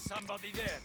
somebody there.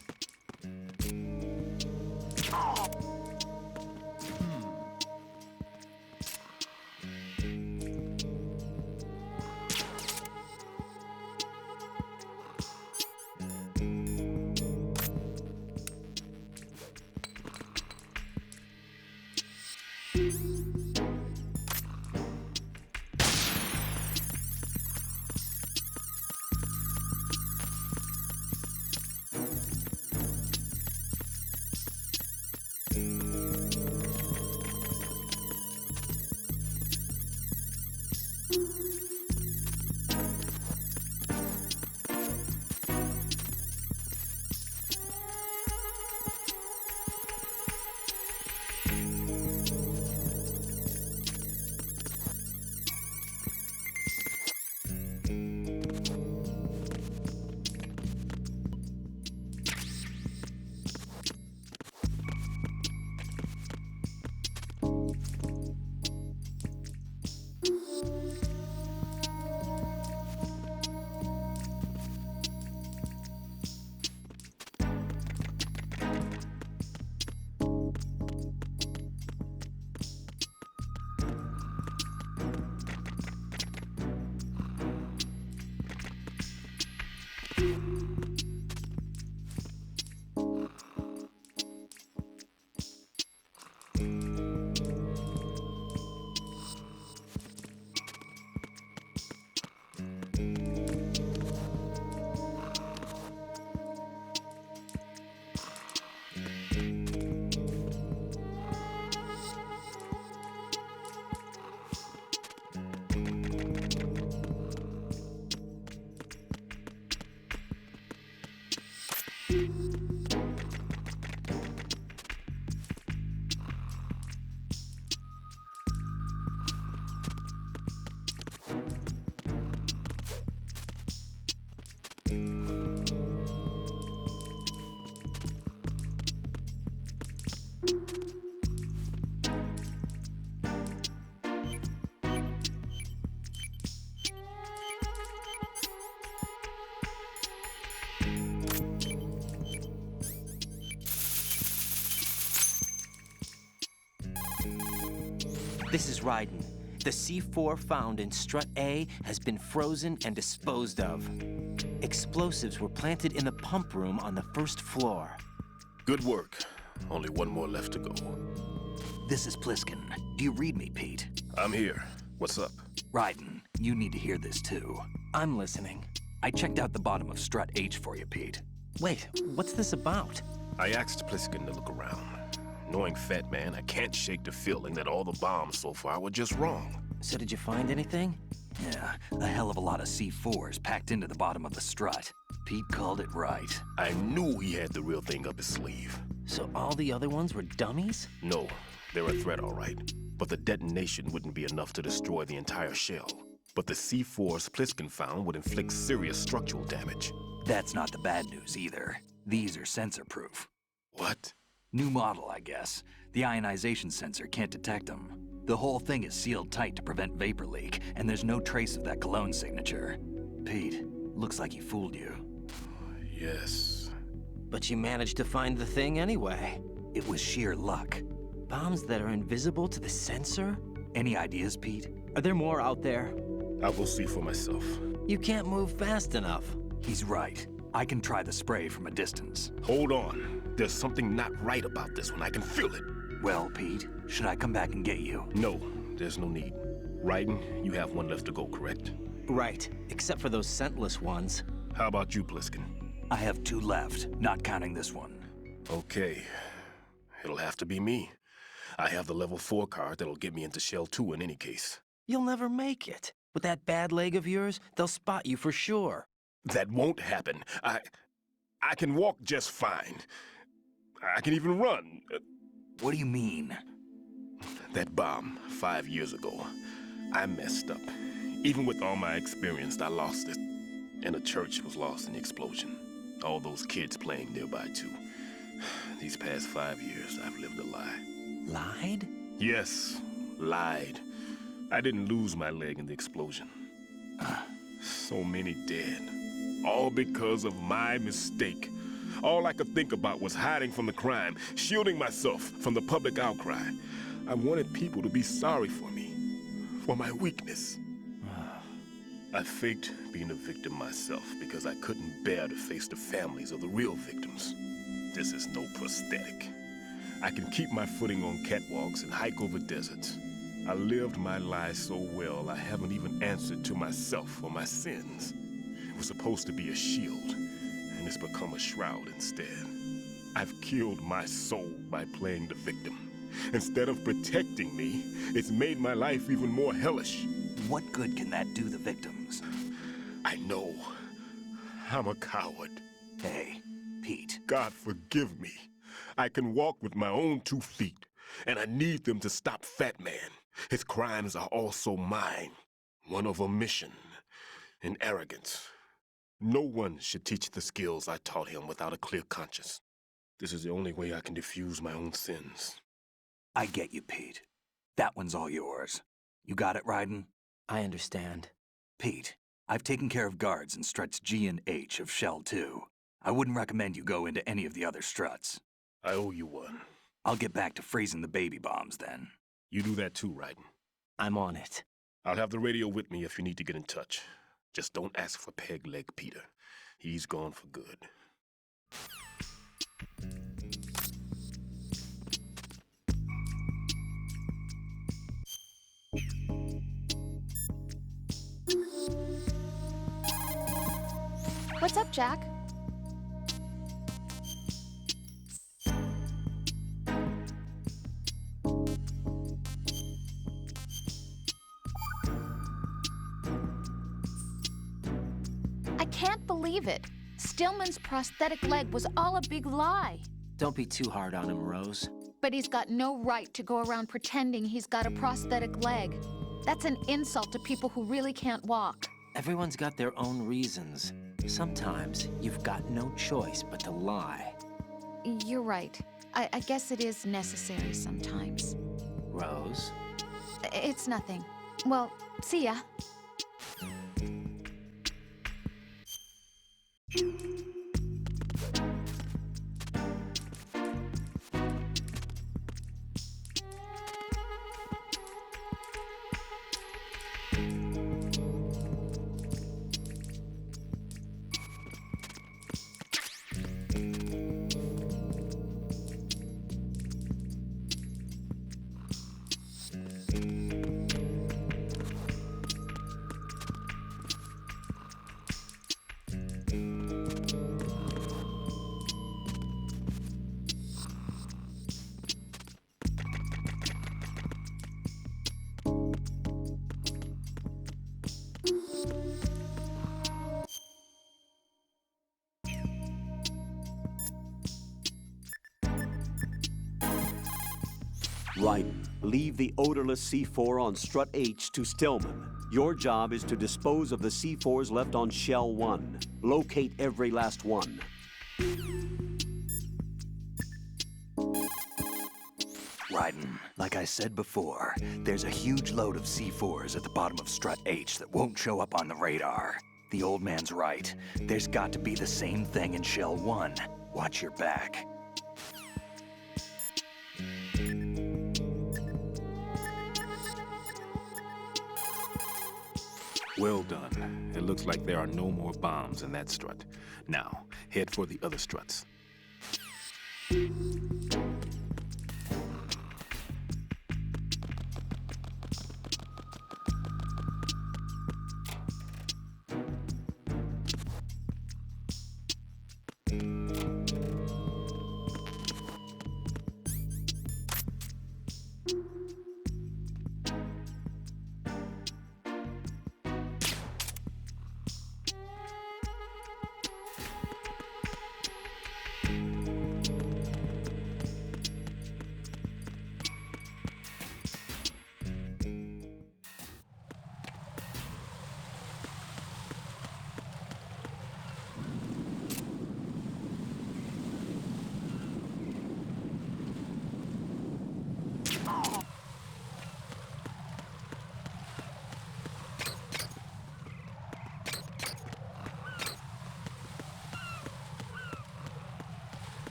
This is Raiden. The C4 found in Strut A has been frozen and disposed of. Explosives were planted in the pump room on the first floor. Good work. Only one more left to go. This is Pliskin. Do you read me, Pete? I'm here. What's up? Raiden, you need to hear this too. I'm listening. I checked out the bottom of Strut H for you, Pete. Wait, what's this about? I asked Pliskin to look around. Knowing Fat Man, I can't shake the feeling that all the bombs so far were just wrong. So did you find anything? Yeah, a hell of a lot of C4s packed into the bottom of the strut. Pete called it right. I knew he had the real thing up his sleeve. So all the other ones were dummies? No, they're a threat, all right. But the detonation wouldn't be enough to destroy the entire shell. But the C4s Pliskin found would inflict serious structural damage. That's not the bad news either. These are sensor-proof. What? New model, I guess. The ionization sensor can't detect them. The whole thing is sealed tight to prevent vapor leak, and there's no trace of that cologne signature. Pete, looks like he fooled you. Yes. But you managed to find the thing anyway. It was sheer luck. Bombs that are invisible to the sensor? Any ideas, Pete? Are there more out there? I'll go see for myself. You can't move fast enough. He's right. I can try the spray from a distance. Hold on. There's something not right about this one. I can feel it. Well, Pete, should I come back and get you? No, there's no need. Raiden, you have one left to go, correct? Right, except for those scentless ones. How about you, Pliskin? I have 2 left, not counting this one. Okay. It'll have to be me. I have the level 4 card that'll get me into Shell 2 in any case. You'll never make it. With that bad leg of yours, they'll spot you for sure. That won't happen. I can walk just fine. I can even run. What do you mean? That bomb 5 years ago, I messed up. Even with all my experience, I lost it. And the church was lost in the explosion. All those kids playing nearby, too. These past 5 years, I've lived a lie. Lied? Yes, lied. I didn't lose my leg in the explosion. So many dead. All because of my mistake. All I could think about was hiding from the crime, shielding myself from the public outcry. I wanted people to be sorry for me, for my weakness. I faked being a victim myself because I couldn't bear to face the families of the real victims. This is no prosthetic. I can keep my footing on catwalks and hike over deserts. I lived my life so well I haven't even answered to myself for my sins. It was supposed to be a shield, and it's become a shroud instead. I've killed my soul by playing the victim. Instead of protecting me, it's made my life even more hellish. What good can that do the victims? I know. I'm a coward. Hey, Pete. God forgive me. I can walk with my own 2 feet, and I need them to stop Fat Man. His crimes are also mine. One of omission and arrogance. No one should teach the skills I taught him without a clear conscience. This is the only way I can diffuse my own sins. I get you, Pete. That one's all yours. You got it, Raiden? I understand. Pete, I've taken care of guards in struts G and H of Shell 2. I wouldn't recommend you go into any of the other struts. I owe you one. I'll get back to freezing the baby bombs then. You do that too, Raiden. I'm on it. I'll have the radio with me if you need to get in touch. Just don't ask for Peg Leg Peter. He's gone for good. What's up, Jack? I can't believe it. Stillman's prosthetic leg was all a big lie. Don't be too hard on him, Rose. But he's got no right to go around pretending he's got a prosthetic leg. That's an insult to people who really can't walk. Everyone's got their own reasons. Sometimes you've got no choice but to lie. You're right. I guess it is necessary sometimes. Rose? It's nothing. Well, see ya. Raiden, leave the odorless C4 on Strut H to Stillman. Your job is to dispose of the C4s left on Shell 1. Locate every last one. Raiden, like I said before, there's a huge load of C4s at the bottom of Strut H that won't show up on the radar. The old man's right. There's got to be the same thing in Shell 1. Watch your back. Well done. It looks like there are no more bombs in that strut. Now, head for the other struts.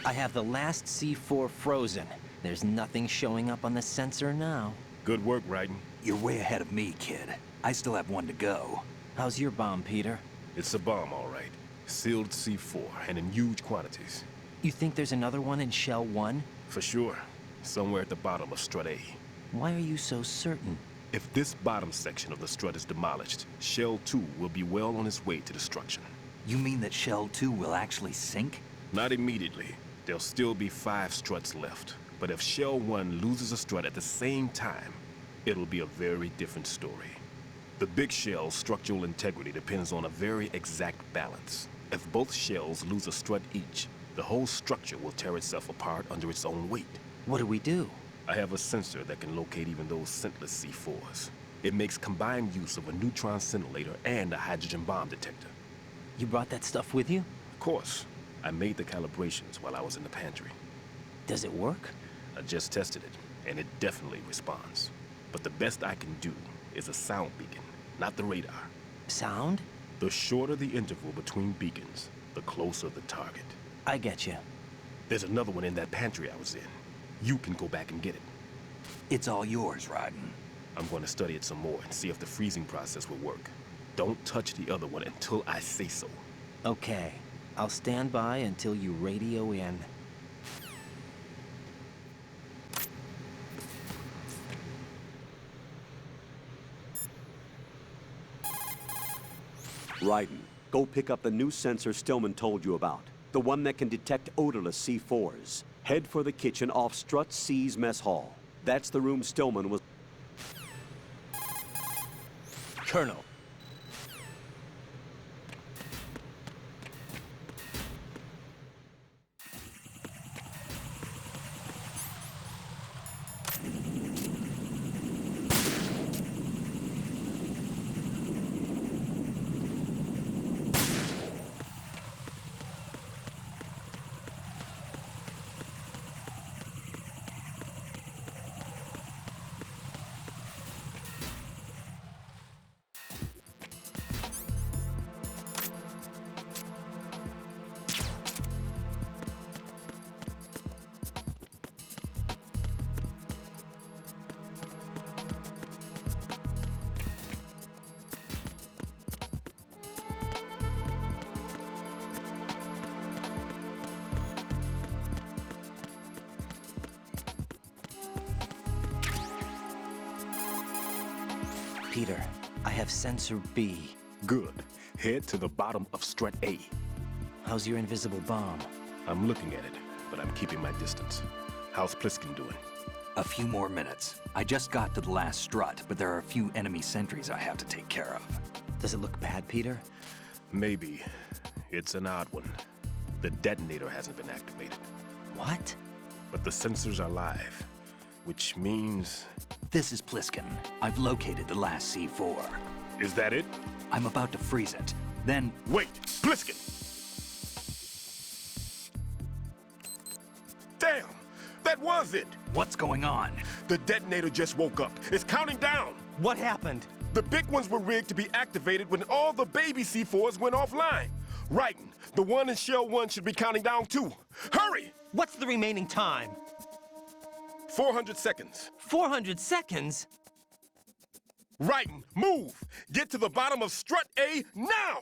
I have the last C4 frozen. There's nothing showing up on the sensor now. Good work, Raiden. You're way ahead of me, kid. I still have one to go. How's your bomb, Peter? It's a bomb, all right. Sealed C4, and in huge quantities. You think there's another one in Shell 1? For sure. Somewhere at the bottom of Strut A. Why are you so certain? If this bottom section of the strut is demolished, Shell 2 will be well on its way to destruction. You mean that Shell 2 will actually sink? Not immediately. There'll still be 5 struts left. But if Shell 1 loses a strut at the same time, it'll be a very different story. The big shell's structural integrity depends on a very exact balance. If both shells lose a strut each, the whole structure will tear itself apart under its own weight. What do we do? I have a sensor that can locate even those scentless C4s. It makes combined use of a neutron scintillator and a hydrogen bomb detector. You brought that stuff with you? Of course, I made the calibrations while I was in the pantry. Does it work? I just tested it, and it definitely responds. But the best I can do is a sound beacon, not the radar. Sound? The shorter the interval between beacons, the closer the target. I get you. There's another one in that pantry I was in. You can go back and get it. It's all yours, Raiden. I'm going to study it some more and see if the freezing process will work. Don't touch the other one until I say so. Okay. I'll stand by until you radio in. Raiden, go pick up the new sensor Stillman told you about. The one that can detect odorless C4s. Head for the kitchen off Strut C's mess hall. That's the room Stillman was... Colonel. Peter, I have sensor B. Good. Head to the bottom of Strut A. How's your invisible bomb? I'm looking at it, but I'm keeping my distance. How's Pliskin doing? A few more minutes. I just got to the last strut, but there are a few enemy sentries I have to take care of. Does it look bad, Peter? Maybe. It's an odd one. The detonator hasn't been activated, What? but the sensors are live, which means... This is Pliskin. I've located the last C4. Is that it? I'm about to freeze it. Then, Wait! Pliskin! Damn! That was it! what's going on? The detonator just woke up. It's counting down! What happened? The big ones were rigged to be activated when all the baby C4s went offline. Raiden, the one in Shell 1 should be counting down too. Hurry! What's the remaining time? 400 seconds. 400 seconds? Raiden, move! Get to the bottom of Strut A now!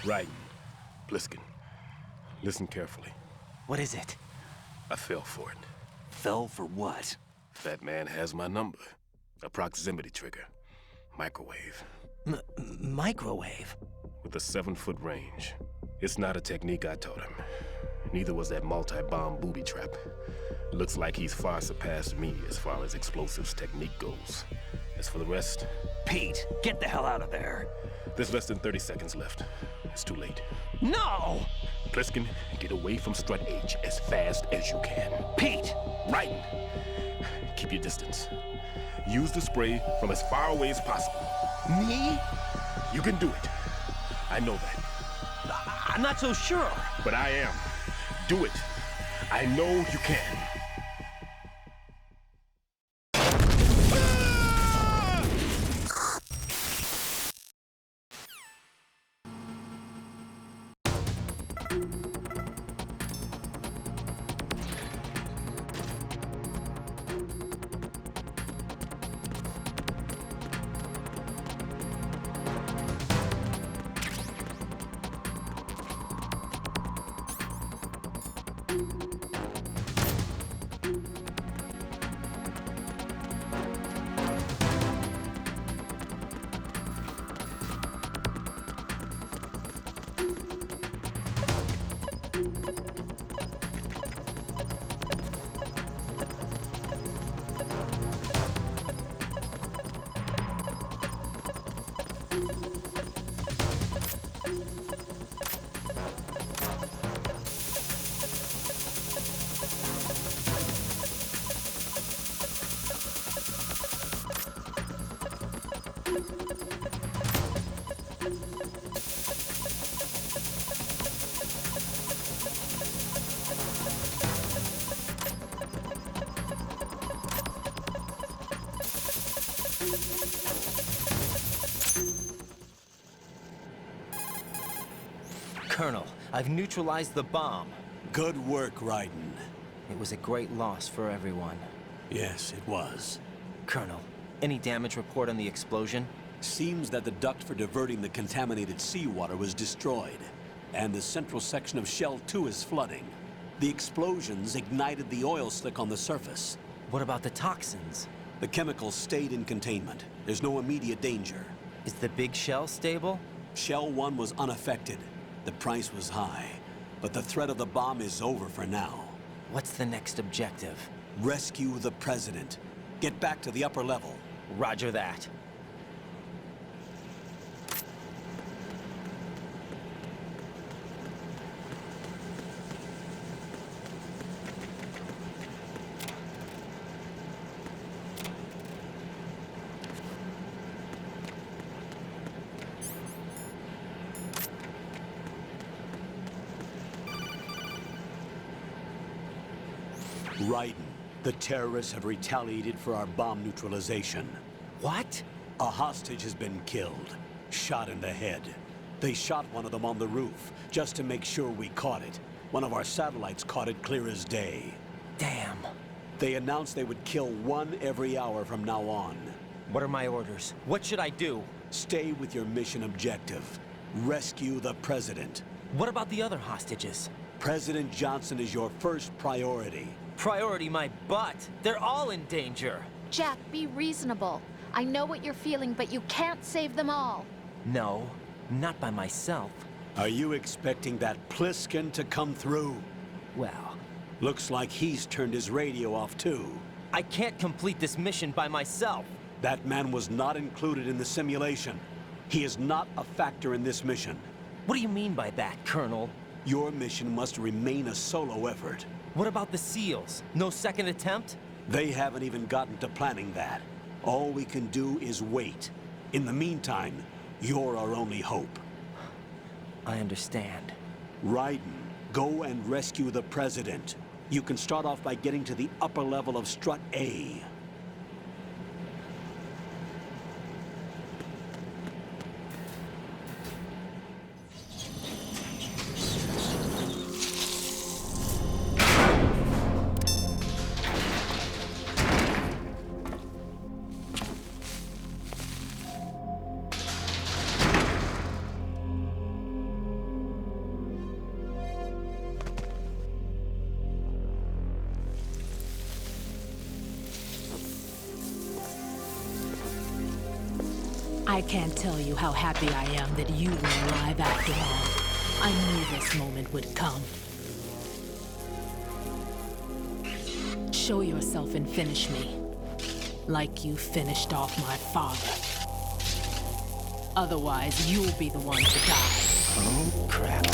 Right. Pliskin, listen carefully. What is it? I fell for it. Fell for what? Fat man has my number. A proximity trigger. Microwave. Microwave? With a 7-foot range. It's not a technique I taught him. Neither was that multi-bomb booby trap. Looks like he's far surpassed me as far as explosives technique goes. As for the rest... Pete, get the hell out of there. There's less than 30 seconds left. It's too late. No! Pliskin, get away from Strut H as fast as you can. Pete! Raiden, keep your distance. Use the spray from as far away as possible. Me? You can do it. I know that. I'm not so sure. But I am. Do it. I know you can. Colonel, I've neutralized the bomb. Good work, Raiden. It was a great loss for everyone. Yes, it was. Colonel, any damage report on the explosion? Seems that the duct for diverting the contaminated seawater was destroyed, and the central section of Shell 2 is flooding. The explosions ignited the oil slick on the surface. What about the toxins? The chemicals stayed in containment. There's no immediate danger. Is the big shell stable? Shell 1 was unaffected. The price was high, but the threat of the bomb is over for now. What's the next objective? Rescue the President. Get back to the upper level. Roger that. Raiden, the terrorists have retaliated for our bomb neutralization. What? A hostage has been killed, shot in the head. They shot one of them on the roof, just to make sure we caught it. One of our satellites caught it clear as day. Damn. They announced they would kill one every hour from now on. What are my orders? What should I do? Stay with your mission objective. Rescue the President. What about the other hostages? President Johnson is your first priority. Priority my butt. They're all in danger. Jack, be reasonable. I know what you're feeling, but you can't save them all. No, not by myself. Are you expecting that Pliskin to come through? Well, Looks like he's turned his radio off too. I can't complete this mission by myself. That man was not included in the simulation. He is not a factor in this mission. What do you mean by that, Colonel? Your mission must remain a solo effort. What about the SEALs? No second attempt? They haven't even gotten to planning that. All we can do is wait. In the meantime, you're our only hope. I understand. Raiden, go and rescue the President. You can start off by getting to the upper level of Strut A. I can't tell you how happy I am that you were alive after all. I knew this moment would come. Show yourself and finish me. Like you finished off my father. Otherwise, you'll be the one to die. Oh, crap.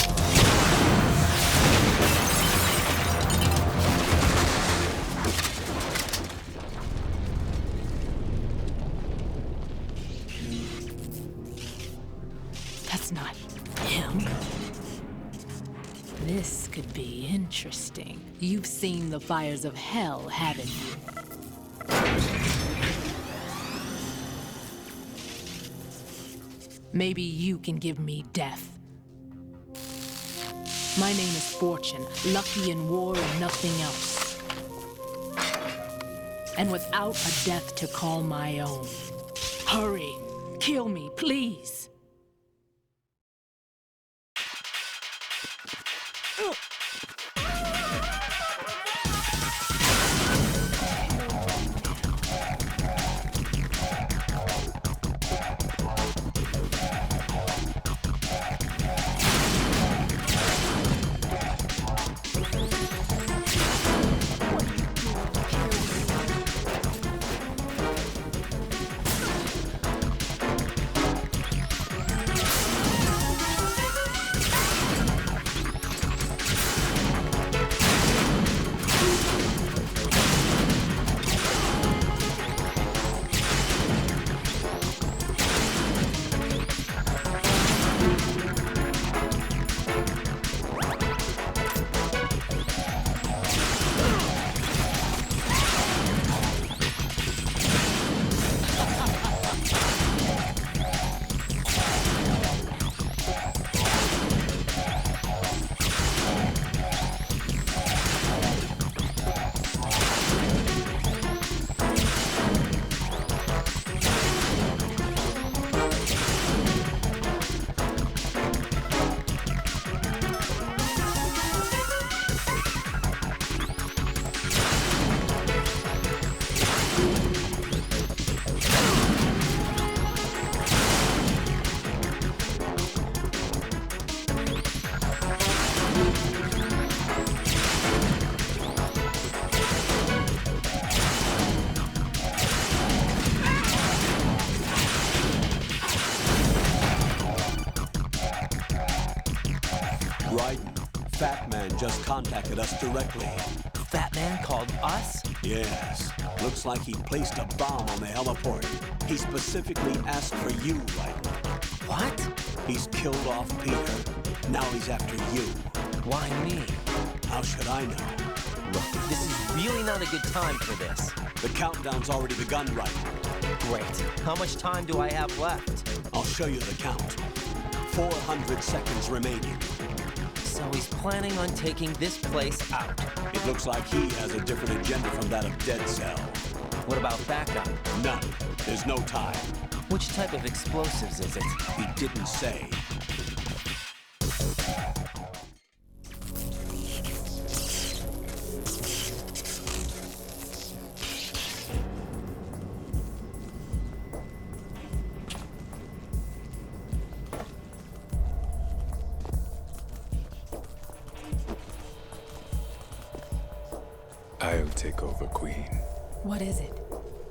That's not him. This could be interesting. You've seen the fires of hell, haven't you? Maybe you can give me death. My name is Fortune, lucky in war and nothing else. And without a death to call my own. Hurry, kill me, please. Fat Man just contacted us directly. Fat Man called us? Yes. Looks like he placed a bomb on the heliport. He specifically asked for you, Raiden. What? He's killed off Peter. Now he's after you. Why me? How should I know? Look, this is really not a good time for this. The countdown's already begun, Raiden. Great. How much time do I have left? I'll show you the count. 400 seconds remaining. So he's planning on taking this place out. It looks like he has a different agenda from that of Dead Cell. What about backup? None. There's no time. Which type of explosives is it? He didn't say. I'll take over, Queen. What is it?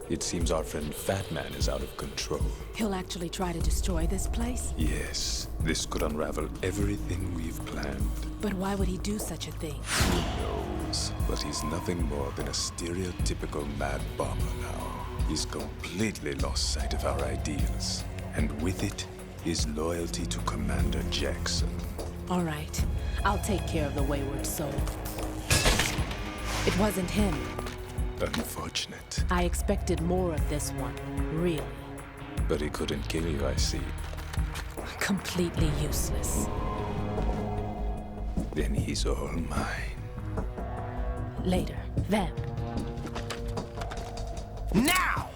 It seems our friend Fat Man is out of control. He'll actually try to destroy this place? Yes, this could unravel everything we've planned. But why would he do such a thing? Who knows? But he's nothing more than a stereotypical mad bomber now. He's completely lost sight of our ideals. And with it, his loyalty to Commander Jackson. All right. I'll take care of the wayward soul. It wasn't him. Unfortunate. I expected more of this one, really. But he couldn't kill you, I see. Completely useless. Then he's all mine. Later, then. Now!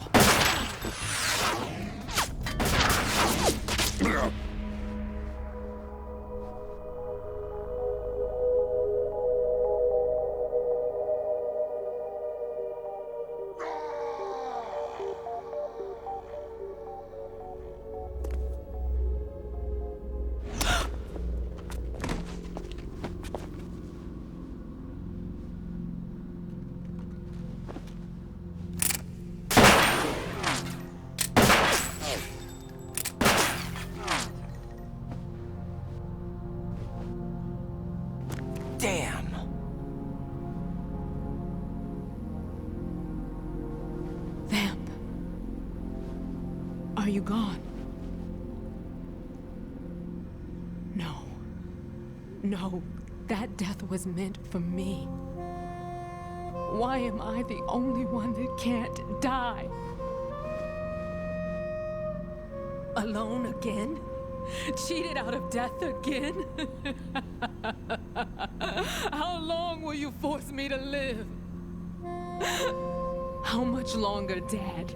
Are you gone? No. No, that death was meant for me. Why am I the only one that can't die? Alone again? Cheated out of death again? How long will you force me to live? How much longer, Dad?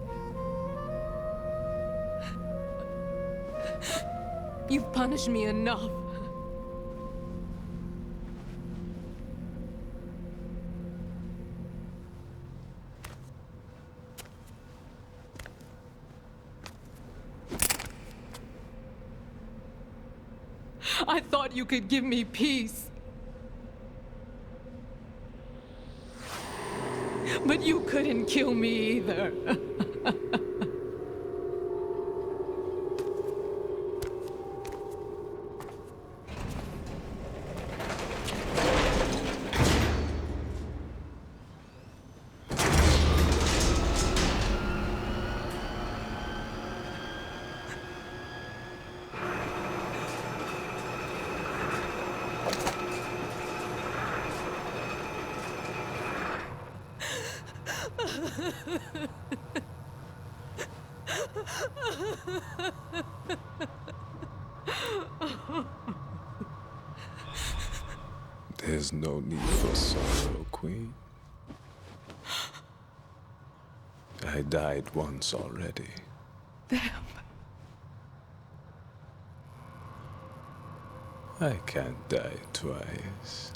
You've punished me enough. I thought you could give me peace. But you couldn't kill me either. There's no need for sorrow, Queen. I died once already. Them. I can't die twice.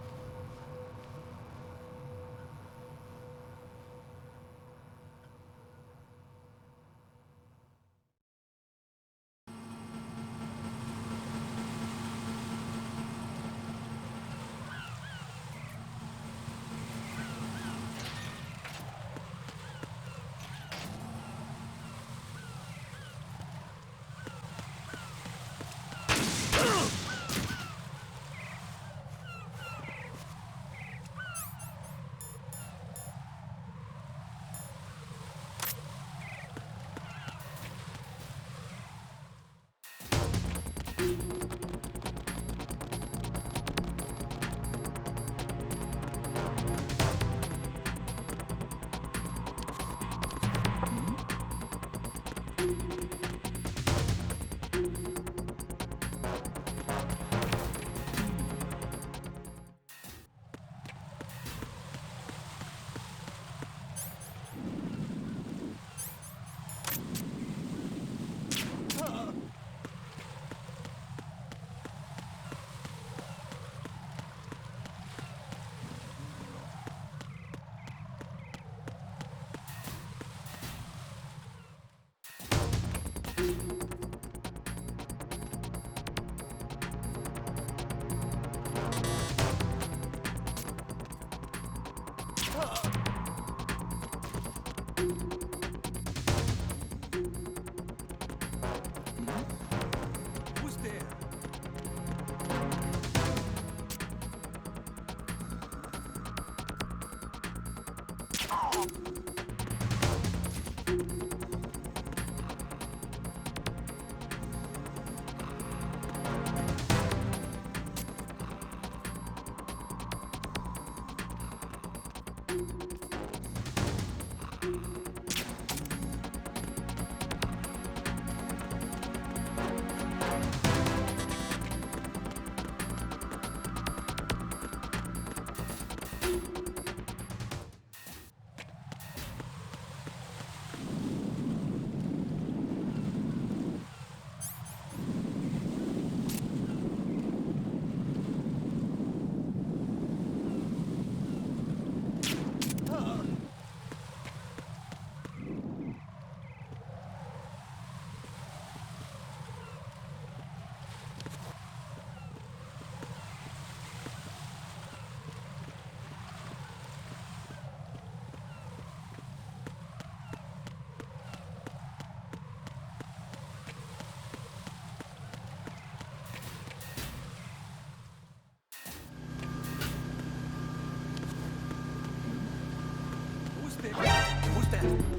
Who's that?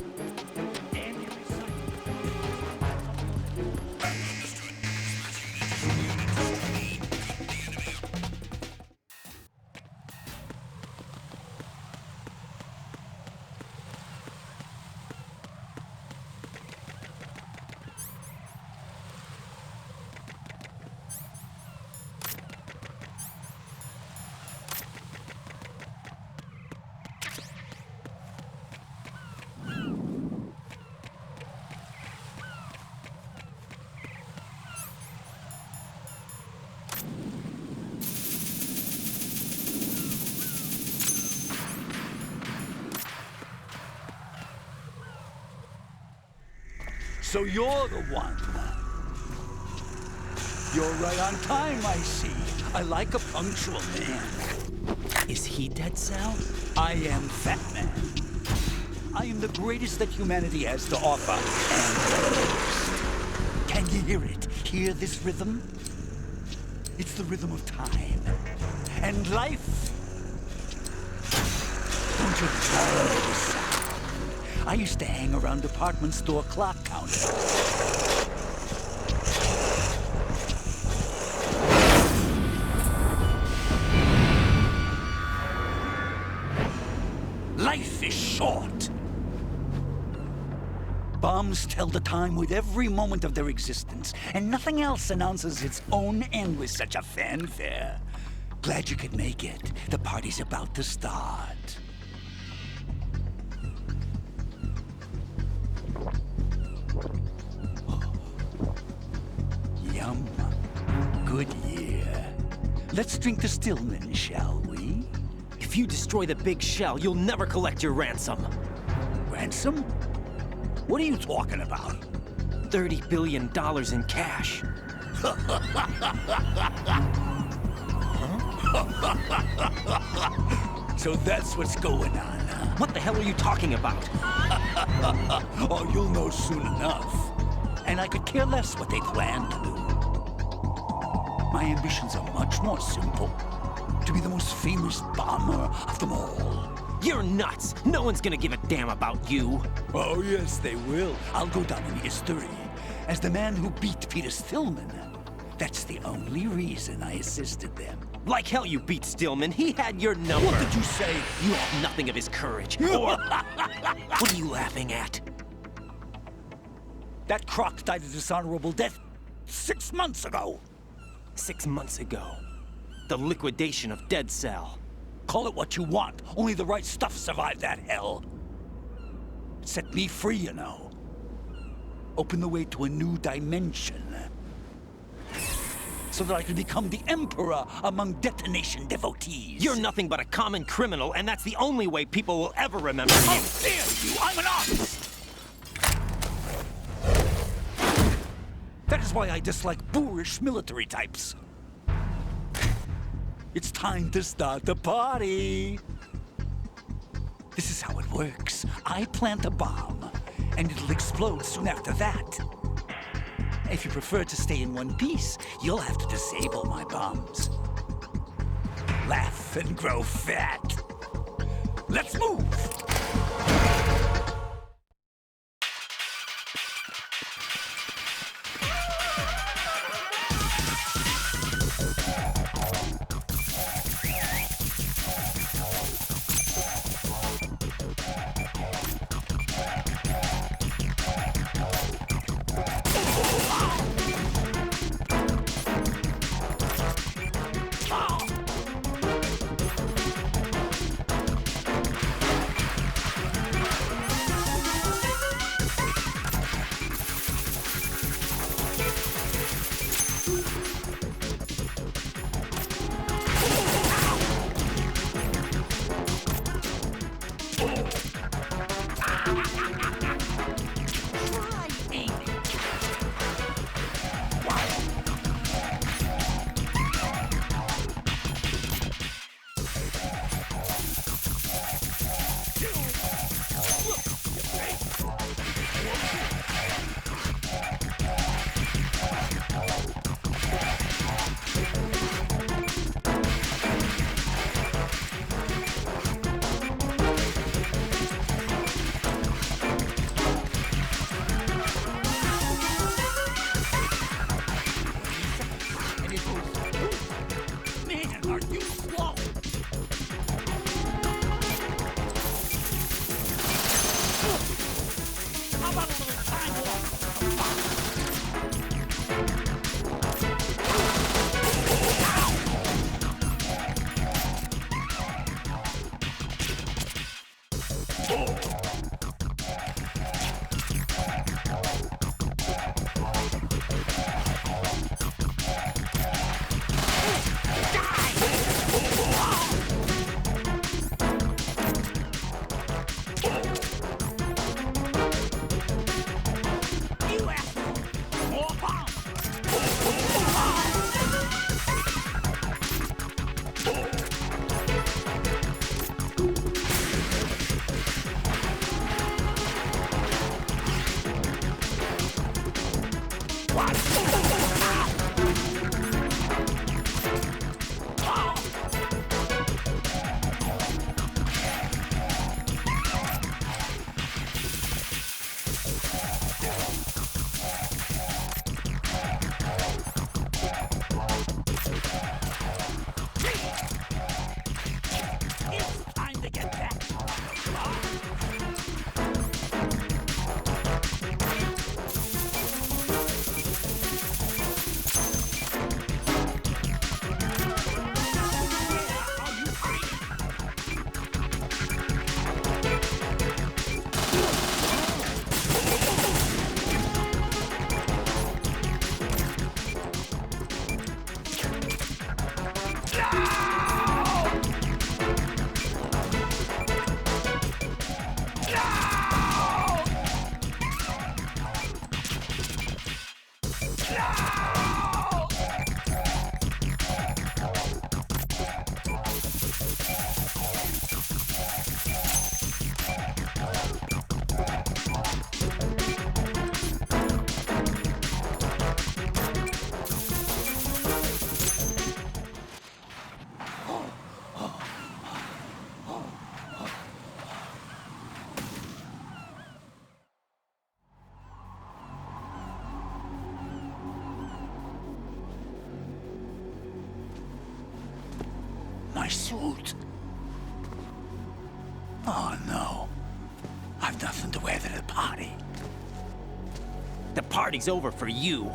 So you're the one. You're right on time, I see. I like a punctual man. Is he Dead Cell? I am Fat Man. I am the greatest that humanity has to offer, and can you hear it? Hear this rhythm? It's the rhythm of time and life. Don't you love this sound? I used to hang around department store clock counters. Life is short. Bombs tell the time with every moment of their existence, and nothing else announces its own end with such a fanfare. Glad you could make it. The party's about to start. Yum. Good year. Let's drink to Stillman, shall we? If you destroy the big shell, you'll never collect your ransom. Ransom? What are you talking about? $30 billion in cash. So that's what's going on, huh? What the hell are you talking about? Oh, you'll know soon enough. And I could care less what they plan to do. My ambitions are much more simple. To be the most famous bomber of them all. You're nuts! No one's gonna give a damn about you. Oh, yes, they will. I'll go down in history as the man who beat Peter Stillman. That's the only reason I assisted them. Like hell you beat Stillman. He had your number. What did you say? You have nothing of his courage. Or... What are you laughing at? That croc died a dishonorable death 6 months ago. 6 months ago. The liquidation of Dead Cell. Call it what you want. Only the right stuff survived that hell. It set me free, you know. Opened the way to a new dimension. So that I could become the Emperor among detonation devotees. You're nothing but a common criminal, and that's the only way people will ever remember you. How dare you! I'm an artist! That is why I dislike boorish military types. It's time to start the party. This is how it works. I plant a bomb, and it'll explode soon after that. If you prefer to stay in one piece, you'll have to disable my bombs. Laugh and grow fat. Let's move! my suit. Oh, no. I've nothing to wear to the party. The party's over for you.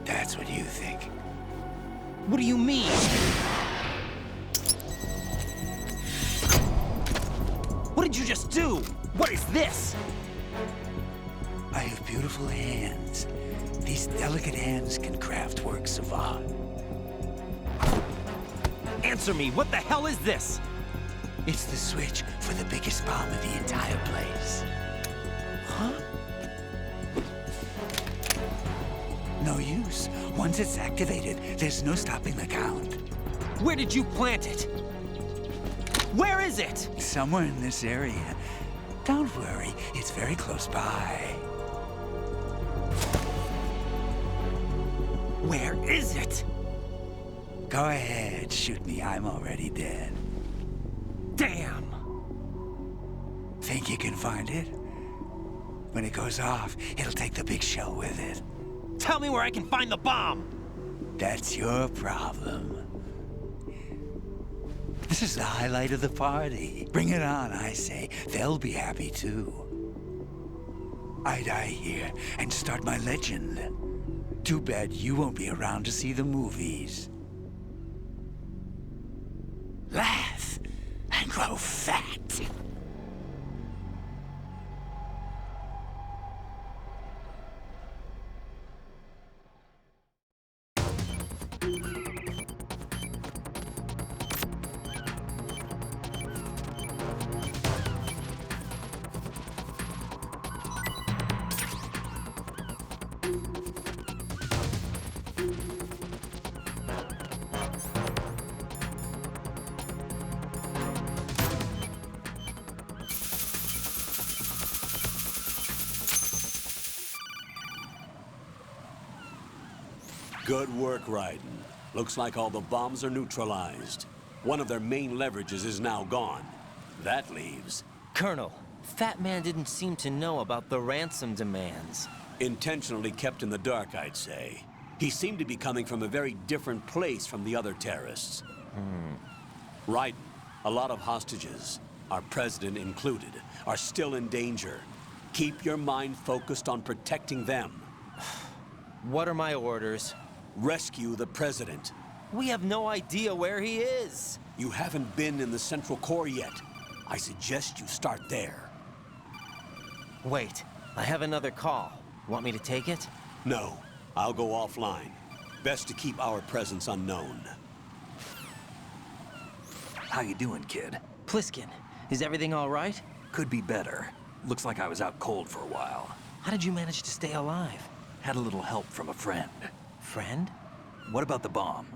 That's what you think. What do you mean? What did you just do? What is this? I have beautiful hands. These delicate hands can craft works of art. Answer me, what the hell is this? It's the switch for the biggest bomb in the entire place. Huh? No use. Once it's activated, there's no stopping the count. Where did you plant it? Where is it? Somewhere in this area. Don't worry, it's very close by. Where is it? Go ahead, shoot me. I'm already dead. Damn! Think you can find it? When it goes off, it'll take the big shell with it. Tell me where I can find the bomb! That's your problem. This is the highlight of the party. Bring it on, I say. They'll be happy too. I die here and start my legend. Too bad you won't be around to see the movies. Laugh and grow fat. Good work, Raiden. Looks like all the bombs are neutralized. One of their main leverages is now gone. That leaves Colonel, Fat Man didn't seem to know about the ransom demands. intentionally kept in the dark, I'd say. He seemed to be coming from a very different place from the other terrorists. Raiden, a lot of hostages, our president included, are still in danger. Keep your mind focused on protecting them. What are my orders? Rescue the president. We have no idea where he is. You haven't been in the Central Core yet. I suggest you start there. Wait, I have another call. Want me to take it? No, I'll go offline. Best to keep our presence unknown. How you doing, kid? Pliskin, is everything all right? Could be better. Looks like I was out cold for a while. How did you manage to stay alive? Had a little help from a friend. Friend? What about the bomb?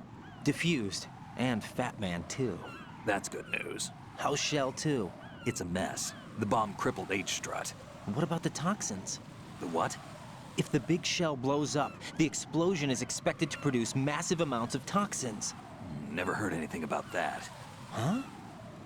Diffused. And Fat Man, too. That's good news. How's Shell, too? It's a mess. The bomb crippled H-Strut. What about the toxins? The what? If the big shell blows up, the explosion is expected to produce massive amounts of toxins. Never heard anything about that. Huh?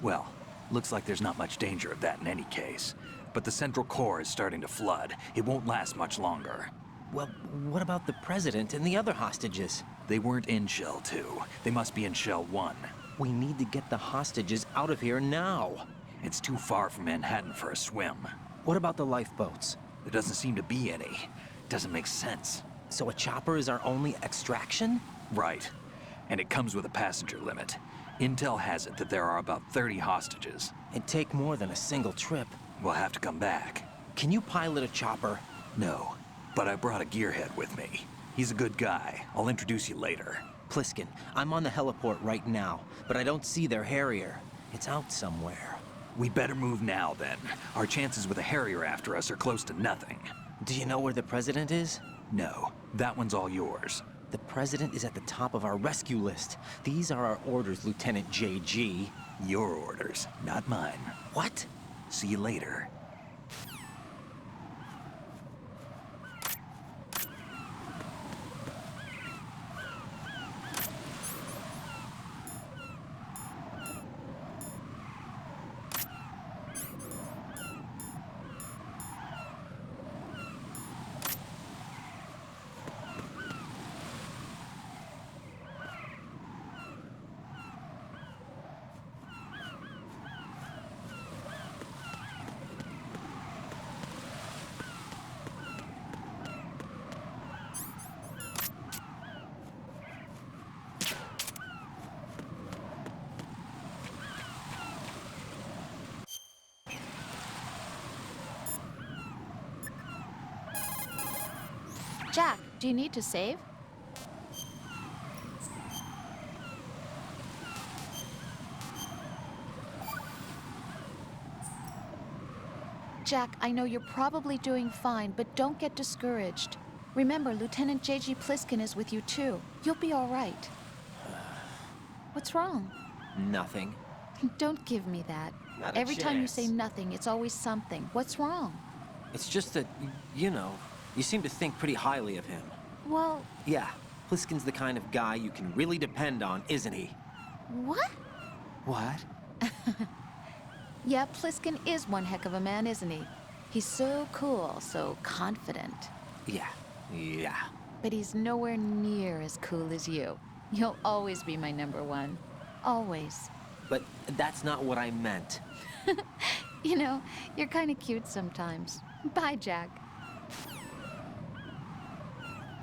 Well, looks like there's not much danger of that in any case. But the Central Core is starting to flood. It won't last much longer. Well, what about the president and the other hostages? They weren't in Shell 2. They must be in Shell 1. We need to get the hostages out of here now. It's too far from Manhattan for a swim. What about the lifeboats? There doesn't seem to be any. Doesn't make sense. So a chopper is our only extraction? Right. And it comes with a passenger limit. Intel has it that there are about 30 hostages. It'd take more than a single trip. We'll have to come back. Can you pilot a chopper? No, but I brought a gearhead with me. He's a good guy. I'll introduce you later. Pliskin, I'm on the heliport right now, but I don't see their Harrier. It's out somewhere. We better move now, then. Our chances with a Harrier after us are close to nothing. Do you know where the president is? No, that one's all yours. The president is at the top of our rescue list. These are our orders, Lieutenant JG. Your orders, not mine. What? See you later. Jack, do you need to save? Jack, I know you're probably doing fine, but don't get discouraged. Remember, Lieutenant J.G. Pliskin is with you too. You'll be all right. What's wrong? Nothing. Don't give me that. Not a Every time you chance. say nothing, it's always something. What's wrong? It's just that, you know, you seem to think pretty highly of him. Well, Yeah, Pliskin's the kind of guy you can really depend on, isn't he? what? What? Yeah, Pliskin is one heck of a man, isn't he? He's so cool, so confident. Yeah. But he's nowhere near as cool as you. You'll always be my number one. Always. But that's not what I meant. You know, you're kind of cute sometimes. Bye, Jack.